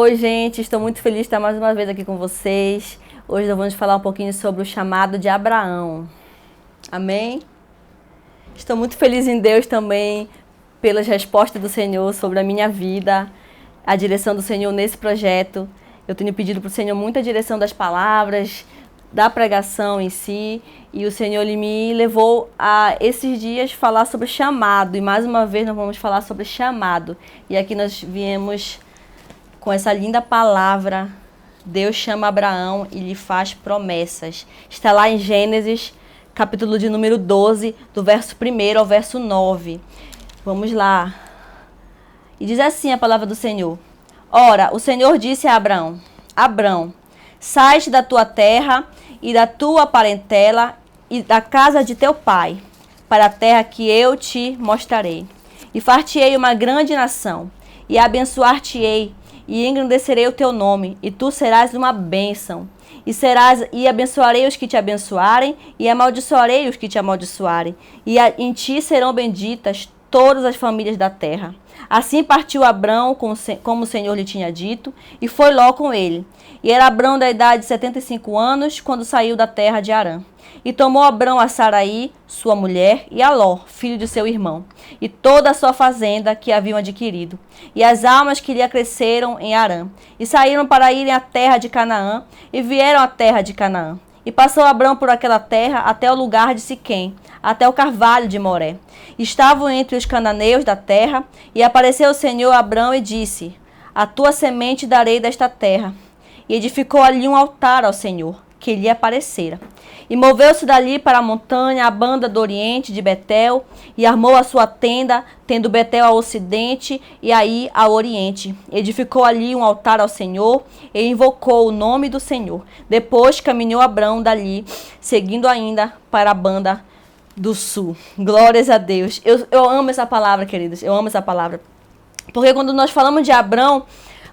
Oi, gente, estou muito feliz de estar mais uma vez aqui com vocês. Hoje nós vamos falar um pouquinho sobre o chamado de Abraão. Amém? Estou muito feliz em Deus também pelas respostas do Senhor sobre a minha vida, a direção do Senhor nesse projeto. Eu tenho pedido para o Senhor muita direção das palavras, da pregação em si, e o Senhor ele me levou a esses dias falar sobre chamado, e mais uma vez nós vamos falar sobre chamado. E aqui nós viemos com essa linda palavra: Deus chama Abraão e lhe faz promessas. Está lá em Gênesis, capítulo de número 12, do verso 1 ao verso 9. Vamos lá. E diz assim a palavra do Senhor: Ora, o Senhor disse a Abraão: Abraão, sai-te da tua terra e da tua parentela e da casa de teu pai, para a terra que eu te mostrarei. E far-te-ei uma grande nação, e abençoar-te-ei, e engrandecerei o teu nome, e tu serás uma bênção. E abençoarei os que te abençoarem, e amaldiçoarei os que te amaldiçoarem. E em ti serão benditas todas as famílias da terra. Assim partiu Abrão, como o Senhor lhe tinha dito, e foi Ló com ele. E era Abrão da idade de 75 anos, quando saiu da terra de Harã. E tomou Abrão a Saraí, sua mulher, e a Ló, filho de seu irmão, e toda a sua fazenda que haviam adquirido, e as almas que lhe acresceram em Harã. E saíram para irem à terra de Canaã, e vieram à terra de Canaã. E passou Abrão por aquela terra até o lugar de Siquém, até o carvalho de Moré. Estavam entre os cananeus da terra, e apareceu o Senhor a Abrão e disse: A tua semente darei desta terra. E edificou ali um altar ao Senhor, que lhe aparecera. E moveu-se dali para a montanha, a banda do oriente de Betel, e armou a sua tenda, tendo Betel ao ocidente e aí ao oriente. Edificou ali um altar ao Senhor, e invocou o nome do Senhor. Depois caminhou Abrão dali, seguindo ainda para a banda do sul. Glórias a Deus. Eu amo essa palavra, queridos. Eu amo essa palavra. Porque quando nós falamos de Abrão,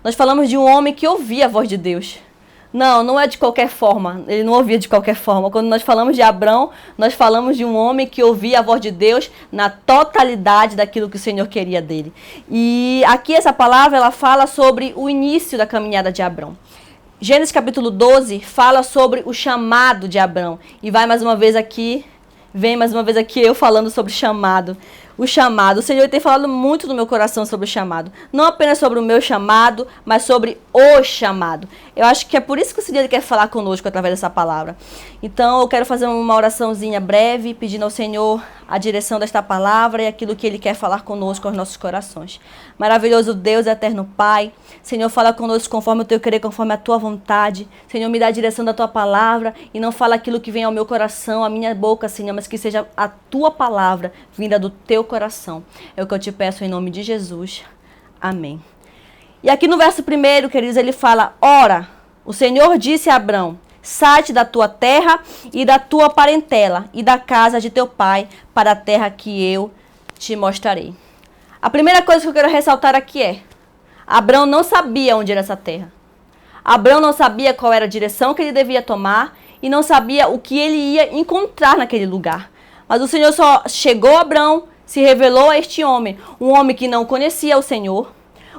nós falamos de um homem que ouvia a voz de Deus. Não é de qualquer forma. Ele não ouvia de qualquer forma. Quando nós falamos de Abrão, nós falamos de um homem que ouvia a voz de Deus na totalidade daquilo que o Senhor queria dele. E aqui essa palavra, ela fala sobre o início da caminhada de Abrão. Gênesis capítulo 12 fala sobre o chamado de Abrão. E vem mais uma vez aqui eu falando sobre chamado. O chamado. O Senhor tem falado muito no meu coração sobre o chamado. Não apenas sobre o meu chamado, mas sobre o chamado. Eu acho que é por isso que o Senhor quer falar conosco através dessa palavra. Então eu quero fazer uma oraçãozinha breve, pedindo ao Senhor a direção desta palavra e aquilo que Ele quer falar conosco aos nossos corações. Maravilhoso Deus, eterno Pai. Senhor, fala conosco conforme o Teu querer, conforme a Tua vontade. Senhor, me dá a direção da Tua palavra e não fala aquilo que vem ao meu coração, à minha boca, Senhor, mas que seja a Tua palavra vinda do Teu coração. É o que eu te peço em nome de Jesus. Amém. E aqui no verso 1, queridos, ele fala: Ora, o Senhor disse a Abrão: Sai-te da tua terra e da tua parentela e da casa de teu pai para a terra que eu te mostrarei. A primeira coisa que eu quero ressaltar aqui é: Abrão não sabia onde era essa terra. Abrão não sabia qual era a direção que ele devia tomar e não sabia o que ele ia encontrar naquele lugar. Mas o Senhor só chegou a Abrão, se revelou a este homem, um homem que não conhecia o Senhor,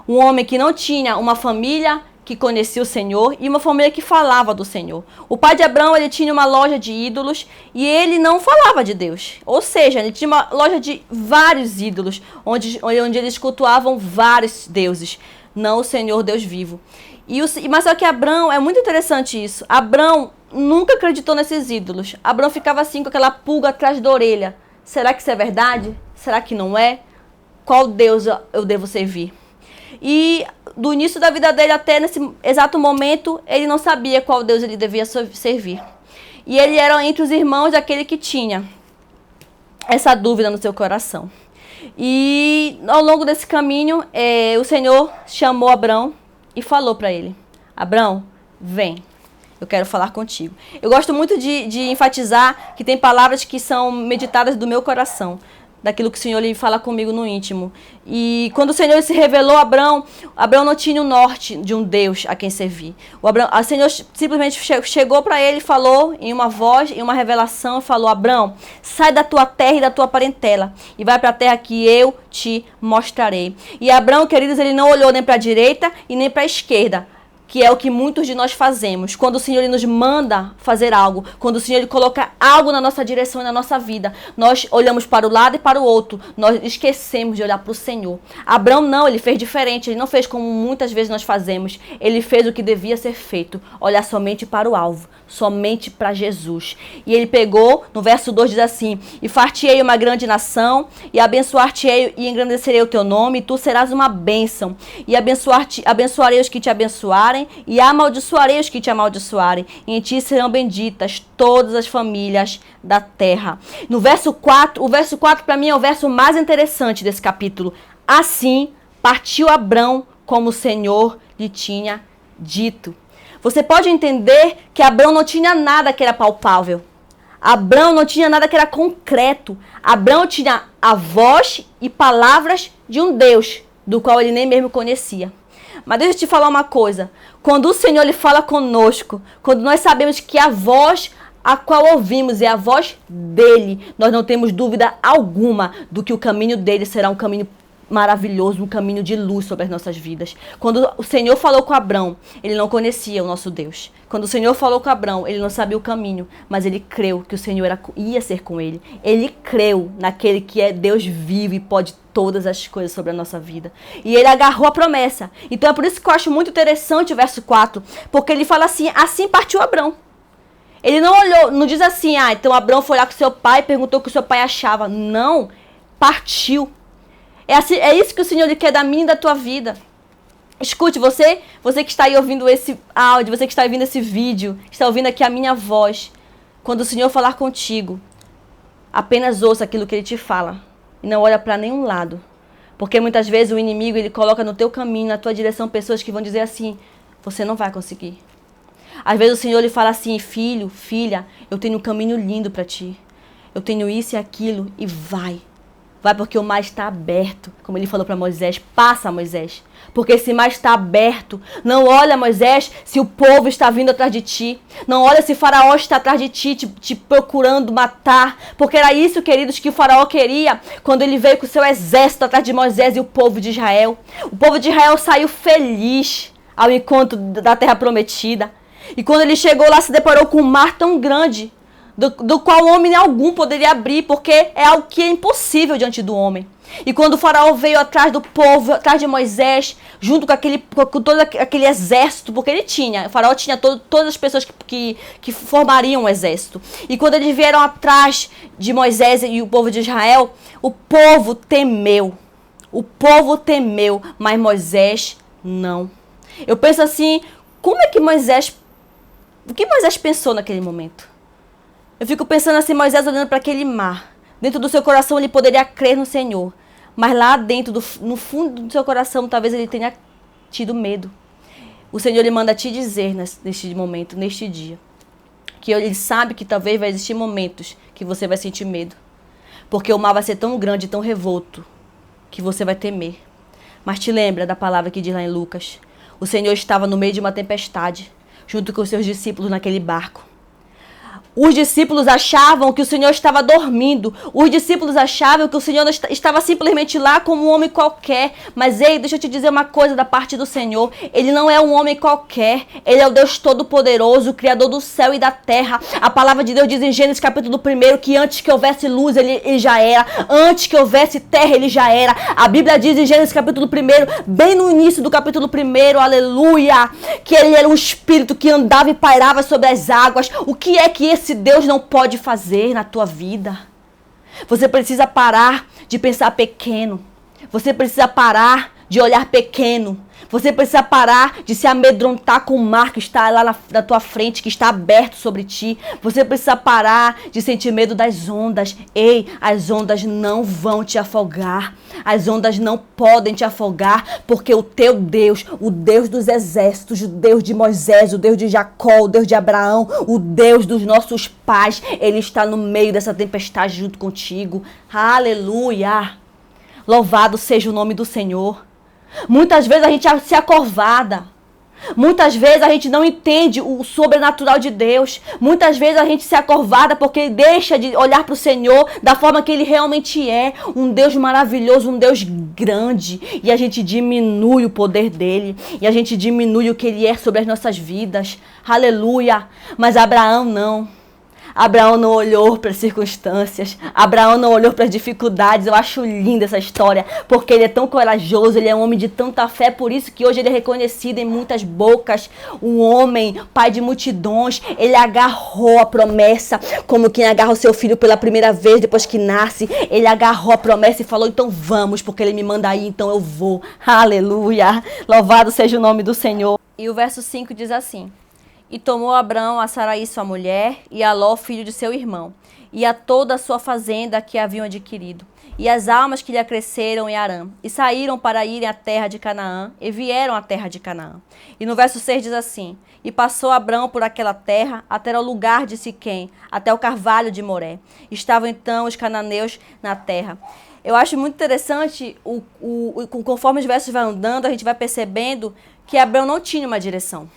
um homem que não tinha uma família que conhecia o Senhor e uma família que falava do Senhor. O pai de Abrão, ele tinha uma loja de ídolos e ele não falava de Deus. Ou seja, ele tinha uma loja de vários ídolos, onde eles cultuavam vários deuses, não o Senhor Deus vivo. Mas só que Abrão, é muito interessante isso, Abrão nunca acreditou nesses ídolos. Abrão ficava assim com aquela pulga atrás da orelha. Será que isso é verdade? Será que não é? Qual Deus eu devo servir? E do início da vida dele até nesse exato momento, ele não sabia qual Deus ele devia servir. E ele era entre os irmãos aquele que tinha essa dúvida no seu coração. E ao longo desse caminho, o Senhor chamou Abrão e falou para ele: Abrão, vem, eu quero falar contigo. Eu gosto muito de enfatizar que tem palavras que são meditadas do meu coração. daquilo que o Senhor lhe fala comigo no íntimo. E quando o Senhor se revelou a Abrão, Abrão não tinha o norte de um Deus a quem servir. O Senhor simplesmente chegou para ele e falou em uma voz, em uma revelação, falou: Abrão, sai da tua terra e da tua parentela e vai para a terra que eu te mostrarei. E Abrão, queridos, ele não olhou nem para a direita e nem para a esquerda, que é o que muitos de nós fazemos. Quando o Senhor ele nos manda fazer algo, quando o Senhor ele coloca algo na nossa direção e na nossa vida, nós olhamos para o lado e para o outro, nós esquecemos de olhar para o Senhor. Abraão não, ele fez diferente, ele não fez como muitas vezes nós fazemos, ele fez o que devia ser feito, olhar somente para o alvo, somente para Jesus. E ele pegou, no verso 2 diz assim: e far-te-ei uma grande nação, e abençoar-te-ei e engrandecerei o teu nome, e tu serás uma bênção, e abençoarei os que te abençoarem, e amaldiçoarei os que te amaldiçoarem, e em ti serão benditas todas as famílias da terra. No verso 4, o verso 4 para mim é o verso mais interessante desse capítulo. Assim partiu Abrão como o Senhor lhe tinha dito. Você pode entender que Abrão não tinha nada que era palpável. Abrão não tinha nada que era concreto. Abrão tinha a voz e palavras de um Deus, do qual ele nem mesmo conhecia. Mas deixa eu te falar uma coisa. Quando o Senhor ele fala conosco, quando nós sabemos que a voz a qual ouvimos é a voz dele, nós não temos dúvida alguma do que o caminho dele será um caminho maravilhoso, um caminho de luz sobre as nossas vidas. Quando o Senhor falou com Abrão, ele não conhecia o nosso Deus. Quando o Senhor falou com Abrão, ele não sabia o caminho, mas ele creu que o Senhor ia ser com ele. Ele creu naquele que é Deus vivo e pode todas as coisas sobre a nossa vida. E ele agarrou a promessa. Então é por isso que eu acho muito interessante o verso 4, porque ele fala assim: assim partiu Abrão. Ele não olhou, não diz assim: então Abrão foi lá com seu pai e perguntou o que o seu pai achava. Não, partiu. É isso que o Senhor quer da minha e da tua vida. Escute, você que está aí ouvindo esse áudio, você que está ouvindo esse vídeo, está ouvindo aqui a minha voz. Quando o Senhor falar contigo, apenas ouça aquilo que Ele te fala e não olha para nenhum lado. Porque muitas vezes o inimigo ele coloca no teu caminho, na tua direção, pessoas que vão dizer assim: você não vai conseguir. Às vezes o Senhor lhe fala assim: filho, filha, eu tenho um caminho lindo para ti. Eu tenho isso e aquilo, e vai. Vai porque o mar está aberto, como ele falou para Moisés. Passa, Moisés, porque esse mar está aberto. Não olha, Moisés, se o povo está vindo atrás de ti. Não olha se Faraó está atrás de ti, te procurando matar. Porque era isso, queridos, que o Faraó queria quando ele veio com o seu exército atrás de Moisés e o povo de Israel. O povo de Israel saiu feliz ao encontro da terra prometida. E quando ele chegou lá, se deparou com um mar tão grande, do qual homem algum poderia abrir, porque é algo que é impossível diante do homem. E quando o faraó veio atrás do povo, atrás de Moisés, junto com todo aquele exército, porque o faraó tinha todas as pessoas que formariam um exército. E quando eles vieram atrás de Moisés e o povo de Israel, o povo temeu. O povo temeu, mas Moisés não. Eu penso assim, o que Moisés pensou naquele momento? Eu fico pensando assim, Moisés olhando para aquele mar. Dentro do seu coração ele poderia crer no Senhor. Mas lá dentro, no fundo do seu coração, talvez ele tenha tido medo. O Senhor lhe manda te dizer neste momento, neste dia, que ele sabe que talvez vai existir momentos que você vai sentir medo. Porque o mar vai ser tão grande, tão revolto, que você vai temer. Mas te lembra da palavra que diz lá em Lucas. O Senhor estava no meio de uma tempestade, junto com os seus discípulos naquele barco. Os discípulos achavam que o Senhor estava dormindo. Os discípulos achavam que o Senhor estava simplesmente lá como um homem qualquer. Mas, ei, deixa eu te dizer uma coisa da parte do Senhor. Ele não é um homem qualquer. Ele é o Deus Todo-Poderoso, o Criador do céu e da terra. A palavra de Deus diz em Gênesis capítulo 1 que antes que houvesse luz, ele já era. Antes que houvesse terra, ele já era. A Bíblia diz em Gênesis capítulo 1, bem no início do capítulo 1, aleluia, que ele era um espírito que andava e pairava sobre as águas. O que é que esse Deus não pode fazer na tua vida? Você precisa parar de pensar pequeno. Você precisa parar de olhar pequeno. Você precisa parar de se amedrontar com o mar que está lá na tua frente, que está aberto sobre ti. Você precisa parar de sentir medo das ondas. Ei, as ondas não vão te afogar. As ondas não podem te afogar, porque o teu Deus, o Deus dos exércitos, o Deus de Moisés, o Deus de Jacó, o Deus de Abraão, o Deus dos nossos pais, Ele está no meio dessa tempestade junto contigo. Aleluia! Louvado seja o nome do Senhor. Muitas vezes a gente se acovada. Muitas vezes a gente não entende o sobrenatural de Deus. Muitas vezes a gente se acovada porque deixa de olhar para o Senhor da forma que Ele realmente é. Um Deus maravilhoso, um Deus grande. E a gente diminui o poder dEle. E a gente diminui o que Ele é sobre as nossas vidas. Aleluia! Mas Abraão não. Abraão não olhou para as circunstâncias. Abraão não olhou para as dificuldades. Eu acho linda essa história, porque ele é tão corajoso, ele é um homem de tanta fé, por isso que hoje ele é reconhecido em muitas bocas. Um homem, pai de multidões. Ele agarrou a promessa, como quem agarra o seu filho pela primeira vez depois que nasce. Ele agarrou a promessa e falou, então vamos, porque ele me manda ir, então eu vou. Aleluia! Louvado seja o nome do Senhor. E o verso 5 diz assim: e tomou Abrão a Saraí sua mulher, e a Ló, filho de seu irmão, e a toda a sua fazenda que haviam adquirido, e as almas que lhe acresceram em Harã, e saíram para irem à terra de Canaã, e vieram à terra de Canaã. E no verso 6 diz assim: e passou Abrão por aquela terra, até o lugar de Siquém, até o carvalho de Moré. Estavam então os cananeus na terra. Eu acho muito interessante, conforme os versos vão andando, a gente vai percebendo que Abrão não tinha uma direção.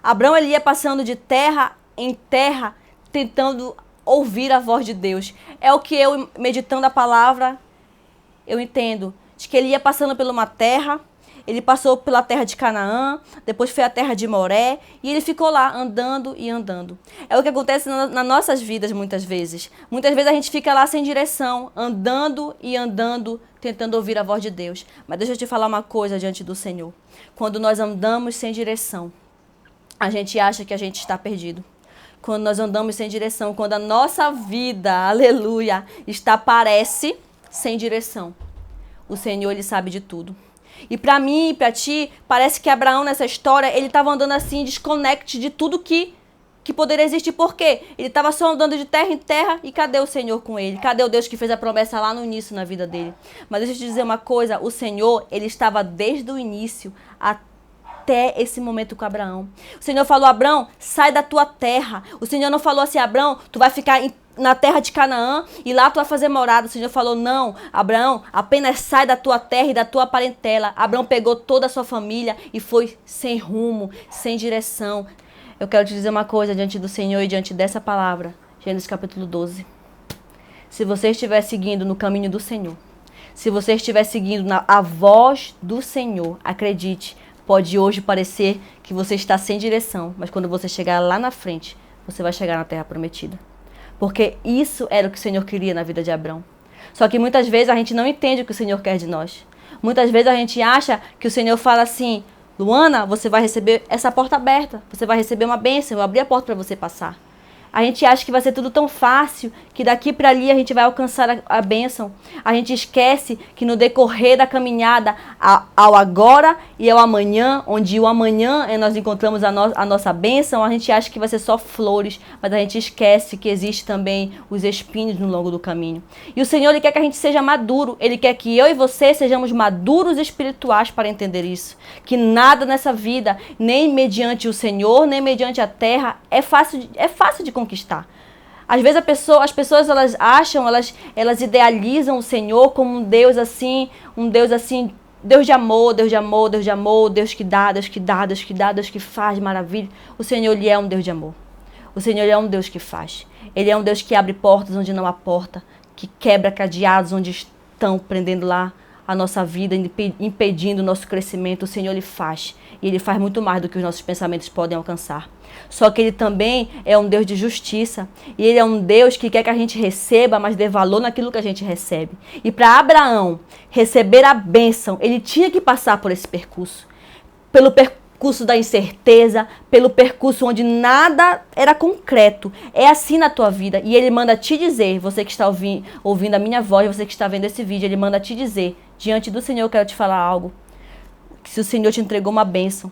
Abrão, ele ia passando de terra em terra, tentando ouvir a voz de Deus. É o que eu, meditando a palavra, eu entendo. De que ele ia passando por uma terra, ele passou pela terra de Canaã, depois foi a terra de Moré, e ele ficou lá, andando e andando. É o que acontece nas nossas vidas muitas vezes. Muitas vezes a gente fica lá sem direção, andando e andando, tentando ouvir a voz de Deus. Mas deixa eu te falar uma coisa diante do Senhor. Quando nós andamos sem direção, a gente acha que a gente está perdido. Quando nós andamos sem direção, quando a nossa vida, aleluia, parece sem direção, o Senhor, Ele sabe de tudo. E para mim e para ti, parece que Abraão nessa história, ele estava andando assim, desconecte de tudo que poderia existir. Por quê? Ele estava só andando de terra em terra, e cadê o Senhor com ele? Cadê o Deus que fez a promessa lá no início na vida dele? Mas deixa eu te dizer uma coisa, o Senhor, Ele estava desde o início até esse momento com Abraão. O Senhor falou, Abraão, sai da tua terra. O Senhor não falou assim, Abraão, tu vai ficar na terra de Canaã e lá tu vai fazer morada. O Senhor falou, não, Abraão, apenas sai da tua terra e da tua parentela. Abraão pegou toda a sua família e foi sem rumo, sem direção. Eu quero te dizer uma coisa diante do Senhor e diante dessa palavra. Gênesis capítulo 12. Se você estiver seguindo no caminho do Senhor, se você estiver seguindo a voz do Senhor, acredite, pode hoje parecer que você está sem direção, mas quando você chegar lá na frente, você vai chegar na terra prometida. Porque isso era o que o Senhor queria na vida de Abrão. Só que muitas vezes a gente não entende o que o Senhor quer de nós. Muitas vezes a gente acha que o Senhor fala assim, Luana, você vai receber essa porta aberta, você vai receber uma bênção, eu abri a porta para você passar. A gente acha que vai ser tudo tão fácil, que daqui para ali a gente vai alcançar a bênção. A gente esquece que no decorrer da caminhada, ao agora e ao amanhã, onde o amanhã nós encontramos a nossa bênção, a gente acha que vai ser só flores, mas a gente esquece que existe também os espinhos no longo do caminho. E o Senhor, Ele quer que a gente seja maduro, Ele quer que eu e você sejamos maduros espirituais para entender isso. Que nada nessa vida, nem mediante o Senhor, nem mediante a terra, é fácil de conquistar. Às vezes as pessoas elas acham, elas idealizam o Senhor como um Deus assim, Deus de amor, Deus de amor, Deus de amor, Deus que dá, Deus que dá, Deus que dá, Deus que faz maravilha. O Senhor, Ele é um Deus de amor. O Senhor, Ele é um Deus que faz. Ele é um Deus que abre portas onde não há porta, que quebra cadeados onde estão prendendo lá a nossa vida, impedindo o nosso crescimento. O Senhor, Ele faz. E Ele faz muito mais do que os nossos pensamentos podem alcançar. Só que Ele também é um Deus de justiça. E Ele é um Deus que quer que a gente receba, mas dê valor naquilo que a gente recebe. E para Abraão receber a bênção, ele tinha que passar por esse percurso. Pelo percurso da incerteza, pelo percurso onde nada era concreto. É assim na tua vida. E Ele manda te dizer, você que está ouvindo a minha voz, você que está vendo esse vídeo, Ele manda te dizer, diante do Senhor eu quero te falar algo. Se o Senhor te entregou uma bênção,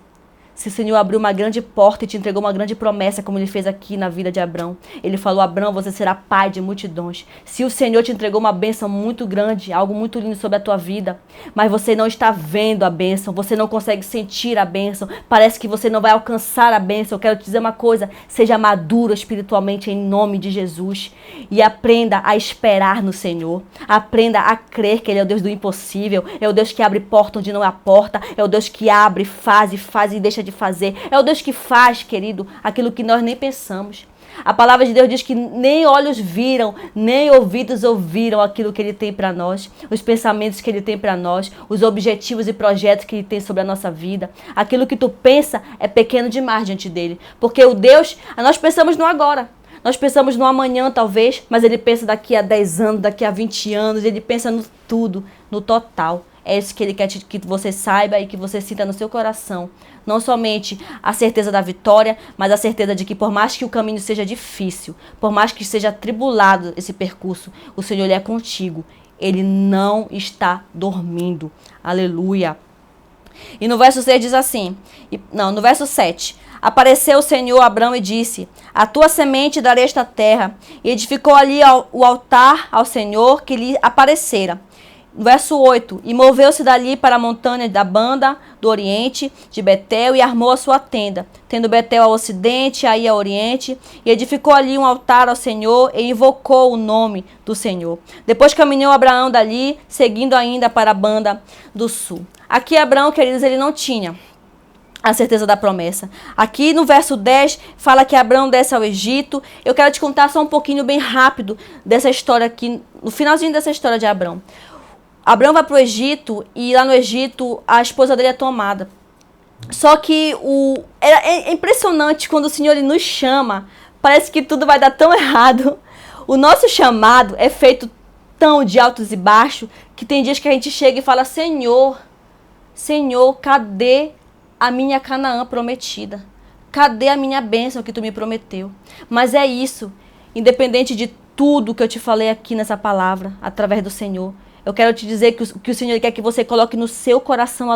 se o Senhor abriu uma grande porta e te entregou uma grande promessa, como Ele fez aqui na vida de Abrão. Ele falou, Abrão, você será pai de multidões. Se o Senhor te entregou uma bênção muito grande, algo muito lindo sobre a tua vida, mas você não está vendo a bênção, você não consegue sentir a bênção, parece que você não vai alcançar a bênção. Eu quero te dizer uma coisa, seja maduro espiritualmente em nome de Jesus e aprenda a esperar no Senhor. Aprenda a crer que Ele é o Deus do impossível, é o Deus que abre porta onde não há porta, é o Deus que abre, faz e deixa de fazer. É o Deus que faz, querido, aquilo que nós nem pensamos. A palavra de Deus diz que nem olhos viram, nem ouvidos ouviram aquilo que Ele tem para nós, os pensamentos que Ele tem para nós, os objetivos e projetos que Ele tem sobre a nossa vida. Aquilo que tu pensa é pequeno demais diante dEle, porque o Deus, nós pensamos no agora. Nós pensamos no amanhã, talvez, mas Ele pensa daqui a 10 anos, daqui a 20 anos, Ele pensa no tudo, no total. É isso que Ele quer que você saiba e que você sinta no seu coração. Não somente a certeza da vitória, mas a certeza de que por mais que o caminho seja difícil, por mais que seja atribulado esse percurso, o Senhor Ele é contigo. Ele não está dormindo. Aleluia. E no verso 6 diz assim, no verso 7, apareceu o Senhor a Abrão e disse, a tua semente darei esta terra. E edificou ali o altar ao Senhor que lhe aparecera. Verso 8, e moveu-se dali para a montanha da banda do oriente de Betel e armou a sua tenda, tendo Betel ao ocidente, aí ao oriente, e edificou ali um altar ao Senhor e invocou o nome do Senhor. Depois caminhou Abraão dali, seguindo ainda para a banda do sul. Aqui Abraão, queridos, ele não tinha a certeza da promessa. Aqui no verso 10 fala que Abrão desce ao Egito. Eu quero te contar só um pouquinho bem rápido dessa história aqui, no finalzinho dessa história de Abrão. Abrão vai para o Egito e lá no Egito a esposa dele é tomada. Só que é impressionante quando o Senhor ele nos chama, parece que tudo vai dar tão errado. O nosso chamado é feito tão de altos e baixos que tem dias que a gente chega e fala, Senhor, cadê a minha Canaã prometida? Cadê a minha bênção que tu me prometeu? Mas é isso, independente de tudo que eu te falei aqui nessa palavra, através do Senhor, eu quero te dizer que o Senhor quer que você coloque no seu coração,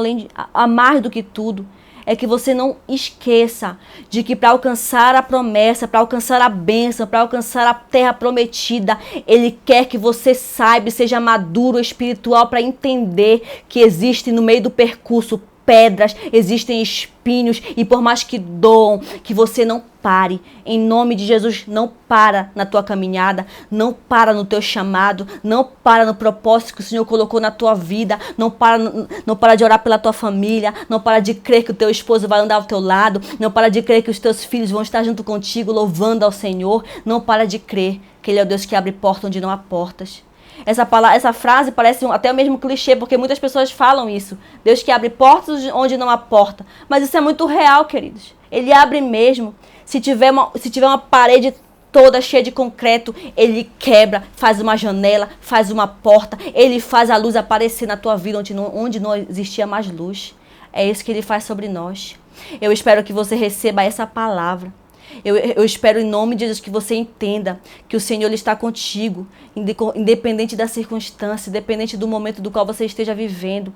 a mais do que tudo, é que você não esqueça de que para alcançar a promessa, para alcançar a bênção, para alcançar a terra prometida, Ele quer que você saiba e seja maduro espiritual para entender que existe no meio do percurso pedras, existem espinhos e por mais que doam, que você não pare. Em nome de Jesus, não para na tua caminhada, não para no teu chamado, não para no propósito que o Senhor colocou na tua vida, não para de orar pela tua família, não para de crer que o teu esposo vai andar ao teu lado, não para de crer que os teus filhos vão estar junto contigo louvando ao Senhor, não para de crer que Ele é o Deus que abre portas onde não há portas. Essa frase parece até o mesmo clichê, porque muitas pessoas falam isso. Deus que abre portas onde não há porta. Mas isso é muito real, queridos. Ele abre mesmo. Se tiver uma parede toda cheia de concreto, Ele quebra, faz uma janela, faz uma porta. Ele faz a luz aparecer na tua vida onde não existia mais luz. É isso que Ele faz sobre nós. Eu espero que você receba essa palavra. Eu espero em nome de Jesus que você entenda que o Senhor ele está contigo, independente da circunstância, independente do momento do qual você esteja vivendo.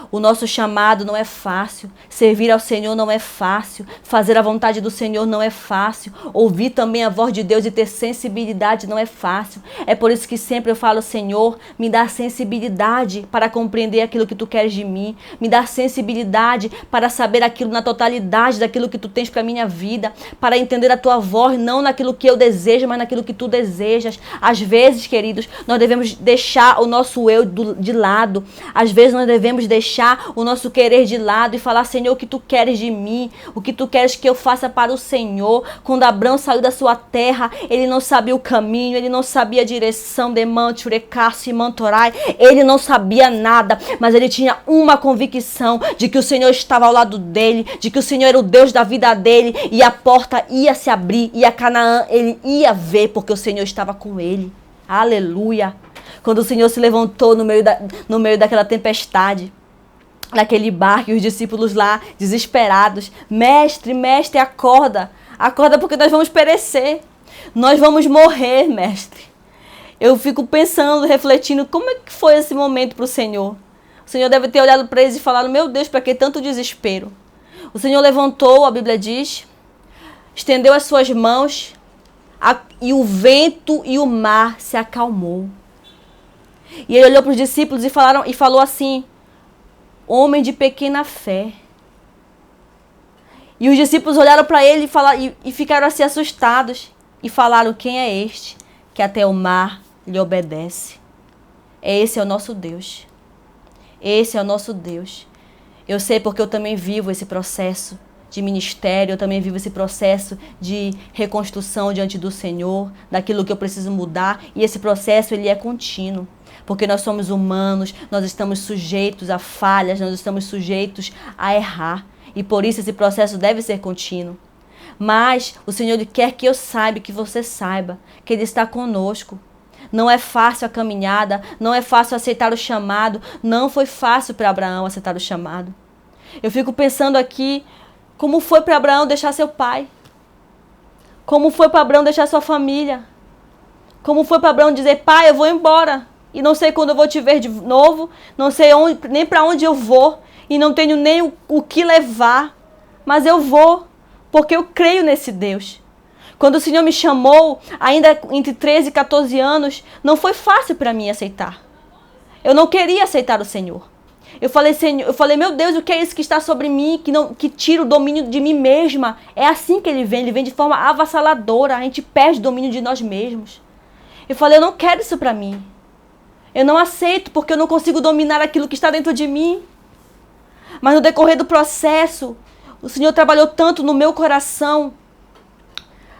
O nosso chamado não é fácil, servir ao Senhor não é fácil, fazer a vontade do Senhor não é fácil, ouvir também a voz de Deus e ter sensibilidade não é fácil. É por isso que sempre eu falo, Senhor, me dá sensibilidade para compreender aquilo que Tu queres de mim, me dá sensibilidade para saber aquilo na totalidade daquilo que Tu tens para a minha vida, para entender a Tua voz, não naquilo que eu desejo, mas naquilo que Tu desejas. Às vezes, queridos, nós devemos deixar o nosso eu de lado, às vezes nós devemos deixar o nosso querer de lado e falar, Senhor, o que Tu queres de mim, o que Tu queres que eu faça para o Senhor. Quando Abrão saiu da sua terra, ele não sabia o caminho, ele não sabia a direção, Demante, Urecassi, Mantorai, ele não sabia nada, mas ele tinha uma convicção de que o Senhor estava ao lado dele, de que o Senhor era o Deus da vida dele, e a porta ia se abrir, e a Canaã ele ia ver, porque o Senhor estava com ele. Aleluia! Quando o Senhor se levantou no meio daquela tempestade, naquele barco, e os discípulos lá, desesperados, mestre, acorda, porque nós vamos perecer, nós vamos morrer, mestre. Eu fico pensando, refletindo, como é que foi esse momento para o Senhor? O Senhor deve ter olhado para eles e falado, meu Deus, para que tanto desespero? O Senhor levantou, a Bíblia diz, estendeu as suas mãos e o vento e o mar se acalmou. E ele olhou para os discípulos e falou assim, homem de pequena fé. E os discípulos olharam para ele e ficaram assim assustados e falaram, quem é este que até o mar lhe obedece? Esse é o nosso Deus. Esse é o nosso Deus. Eu sei porque eu também vivo esse processo de ministério, eu também vivo esse processo de reconstrução diante do Senhor, daquilo que eu preciso mudar. E esse processo, ele é contínuo. Porque nós somos humanos, nós estamos sujeitos a falhas, nós estamos sujeitos a errar. E por isso esse processo deve ser contínuo. Mas o Senhor quer que eu saiba, que você saiba, que Ele está conosco. Não é fácil a caminhada, não é fácil aceitar o chamado. Não foi fácil para Abraão aceitar o chamado. Eu fico pensando aqui, como foi para Abraão deixar seu pai? Como foi para Abraão deixar sua família? Como foi para Abraão dizer, pai, eu vou embora. E não sei quando eu vou te ver de novo, não sei nem para onde eu vou. E não tenho nem o que levar. Mas eu vou, porque eu creio nesse Deus. Quando o Senhor me chamou, ainda entre 13 e 14 anos, não foi fácil para mim aceitar. Eu não queria aceitar o Senhor. Eu falei, meu Deus, o que é isso que está sobre mim, que tira o domínio de mim mesma? É assim que ele vem de forma avassaladora, a gente perde o domínio de nós mesmos. Eu falei, eu não quero isso para mim. Eu não aceito, porque eu não consigo dominar aquilo que está dentro de mim. Mas no decorrer do processo, o Senhor trabalhou tanto no meu coração,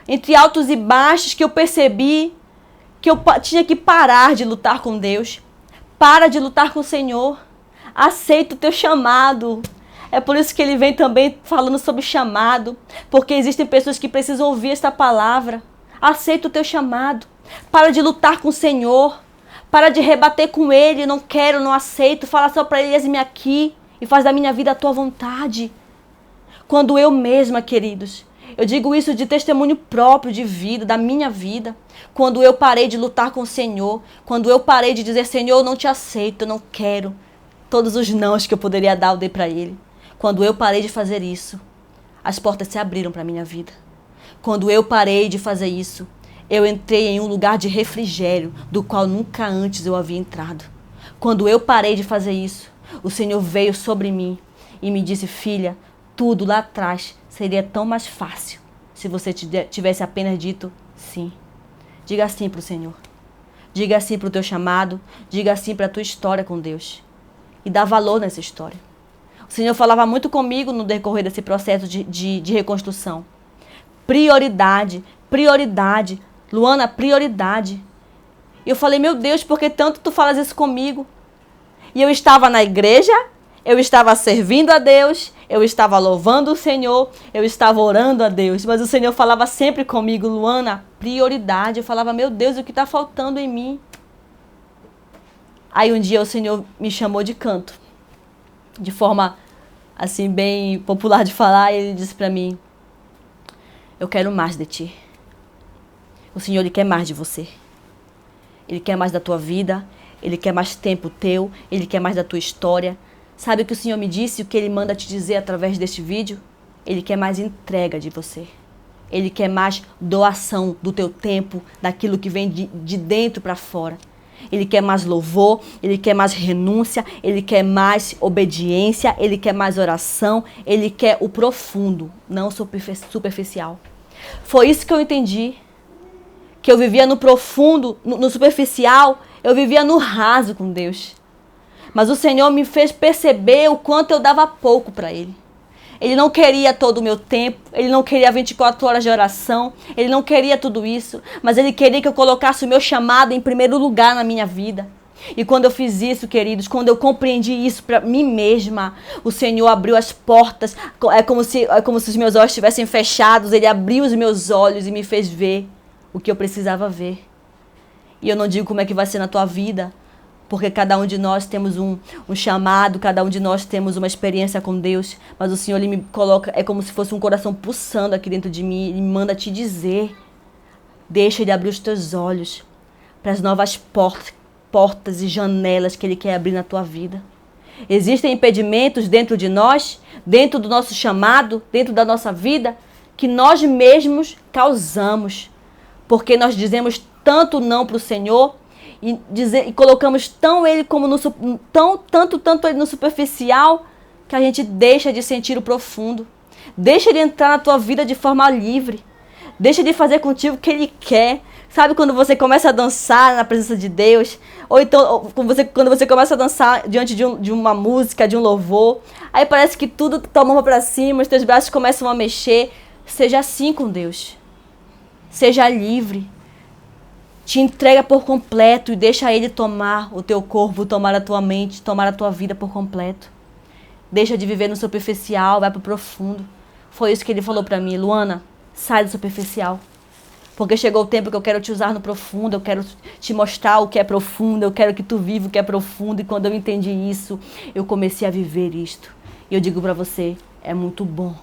entre altos e baixos, que eu percebi que eu tinha que parar de lutar com Deus. Para de lutar com o Senhor. Aceita o teu chamado. É por isso que ele vem também falando sobre chamado. Porque existem pessoas que precisam ouvir esta palavra. Aceita o teu chamado. Para de lutar com o Senhor. Para de rebater com Ele. Não quero, não aceito. Fala só para Ele, eis-me aqui. E faz da minha vida a tua vontade. Quando eu mesma, queridos, eu digo isso de testemunho próprio de vida, da minha vida. Quando eu parei de lutar com o Senhor. Quando eu parei de dizer, Senhor, eu não te aceito, eu não quero. Todos os nãos que eu poderia dar, eu dei para Ele. Quando eu parei de fazer isso, as portas se abriram para a minha vida. Quando eu parei de fazer isso, eu entrei em um lugar de refrigério, do qual nunca antes eu havia entrado. Quando eu parei de fazer isso, o Senhor veio sobre mim e me disse, filha, tudo lá atrás seria tão mais fácil se você tivesse apenas dito sim. Diga sim para o Senhor. Diga sim para o teu chamado. Diga sim para a tua história com Deus. E dá valor nessa história. O Senhor falava muito comigo no decorrer desse processo de reconstrução. Prioridade, prioridade. Luana, prioridade. E eu falei, meu Deus, por que tanto tu falas isso comigo? E eu estava na igreja, eu estava servindo a Deus, eu estava louvando o Senhor, eu estava orando a Deus. Mas o Senhor falava sempre comigo, Luana, prioridade. Eu falava, meu Deus, o que está faltando em mim? Aí um dia o Senhor me chamou de canto, de forma assim bem popular de falar, e Ele disse para mim, eu quero mais de ti. O Senhor, Ele quer mais de você. Ele quer mais da tua vida, Ele quer mais tempo teu, Ele quer mais da tua história. Sabe o que o Senhor me disse, o que Ele manda te dizer através deste vídeo? Ele quer mais entrega de você. Ele quer mais doação do teu tempo, daquilo que vem de dentro para fora. Ele quer mais louvor, Ele quer mais renúncia, Ele quer mais obediência, Ele quer mais oração, Ele quer o profundo, não superficial. Foi isso que eu entendi, que eu vivia no profundo, no superficial, eu vivia no raso com Deus. Mas o Senhor me fez perceber o quanto eu dava pouco para Ele. Ele não queria todo o meu tempo, Ele não queria 24 horas de oração, Ele não queria tudo isso, mas Ele queria que eu colocasse o meu chamado em primeiro lugar na minha vida. E quando eu fiz isso, queridos, quando eu compreendi isso para mim mesma, o Senhor abriu as portas, é como se os meus olhos estivessem fechados, Ele abriu os meus olhos e me fez ver o que eu precisava ver. E eu não digo como é que vai ser na tua vida, porque cada um de nós temos um chamado, cada um de nós temos uma experiência com Deus, mas o Senhor, Ele me coloca, é como se fosse um coração pulsando aqui dentro de mim, Ele me manda te dizer, deixa Ele abrir os teus olhos para as novas portas e janelas que Ele quer abrir na tua vida. Existem impedimentos dentro de nós, dentro do nosso chamado, dentro da nossa vida, que nós mesmos causamos. Porque nós dizemos tanto não para o Senhor e colocamos tanto ele no superficial, que a gente deixa de sentir o profundo. Deixa de entrar na tua vida de forma livre. Deixa de fazer contigo o que Ele quer. Sabe quando você começa a dançar na presença de Deus? Ou então quando você começa a dançar diante de uma música, de um louvor. Aí parece que tudo toma para cima, os teus braços começam a mexer. Seja assim com Deus. Seja livre. Te entrega por completo e deixa Ele tomar o teu corpo, tomar a tua mente, tomar a tua vida por completo. Deixa de viver no superficial, vai pro profundo. Foi isso que Ele falou para mim. Luana, sai do superficial. Porque chegou o tempo que eu quero te usar no profundo, eu quero te mostrar o que é profundo, eu quero que tu viva o que é profundo. E quando eu entendi isso, eu comecei a viver isto. E eu digo para você, é muito bom.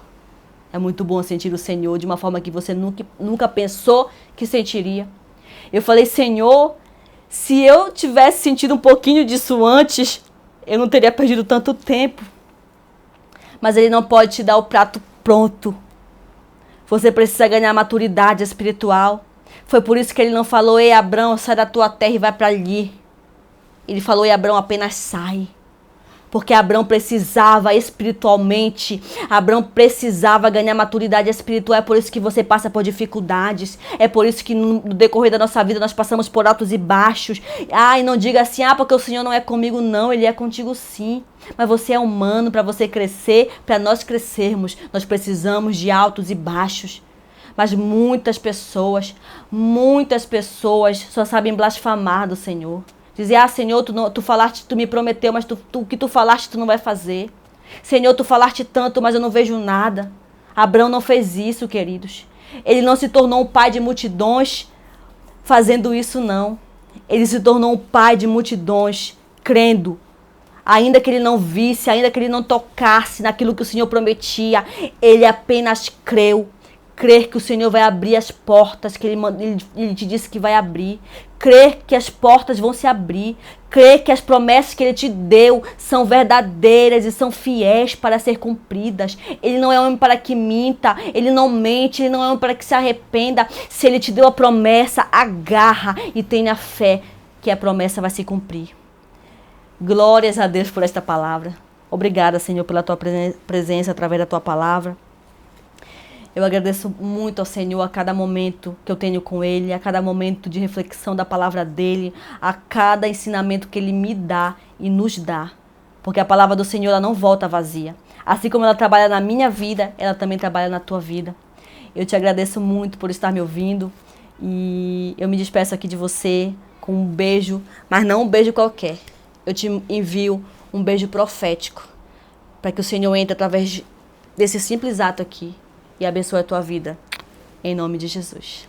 É muito bom sentir o Senhor de uma forma que você nunca pensou que sentiria. Eu falei, Senhor, se eu tivesse sentido um pouquinho disso antes, eu não teria perdido tanto tempo. Mas Ele não pode te dar o prato pronto. Você precisa ganhar maturidade espiritual. Foi por isso que Ele não falou, ei, Abrão, sai da tua terra e vai para ali. Ele falou, ei, Abrão, apenas sai. Porque Abrão precisava espiritualmente, Abrão precisava ganhar maturidade espiritual. É por isso que você passa por dificuldades. É por isso que no decorrer da nossa vida nós passamos por altos e baixos. E não diga assim, porque o Senhor não é comigo. Não, Ele é contigo sim. Mas você é humano, para você crescer, para nós crescermos, nós precisamos de altos e baixos. Mas muitas pessoas só sabem blasfemar do Senhor. Dizer, Senhor, tu falaste, tu me prometeu, mas o que tu falaste, tu não vai fazer. Senhor, tu falaste tanto, mas eu não vejo nada. Abrão não fez isso, queridos. Ele não se tornou um pai de multidões fazendo isso, não. Ele se tornou um pai de multidões, crendo. Ainda que ele não visse, ainda que ele não tocasse naquilo que o Senhor prometia, ele apenas creu. Crer que o Senhor vai abrir as portas que Ele te disse que vai abrir. Crer que as portas vão se abrir. Crer que as promessas que Ele te deu são verdadeiras e são fiéis para ser cumpridas. Ele não é homem para que minta. Ele não mente. Ele não é homem para que se arrependa. Se Ele te deu a promessa, agarra e tenha fé que a promessa vai se cumprir. Glórias a Deus por esta palavra. Obrigada, Senhor, pela Tua presença através da Tua palavra. Eu agradeço muito ao Senhor a cada momento que eu tenho com Ele, a cada momento de reflexão da palavra dEle, a cada ensinamento que Ele me dá e nos dá. Porque a palavra do Senhor ela não volta vazia. Assim como ela trabalha na minha vida, ela também trabalha na tua vida. Eu te agradeço muito por estar me ouvindo e eu me despeço aqui de você com um beijo, mas não um beijo qualquer. Eu te envio um beijo profético para que o Senhor entre através desse simples ato aqui e abençoe a tua vida, em nome de Jesus.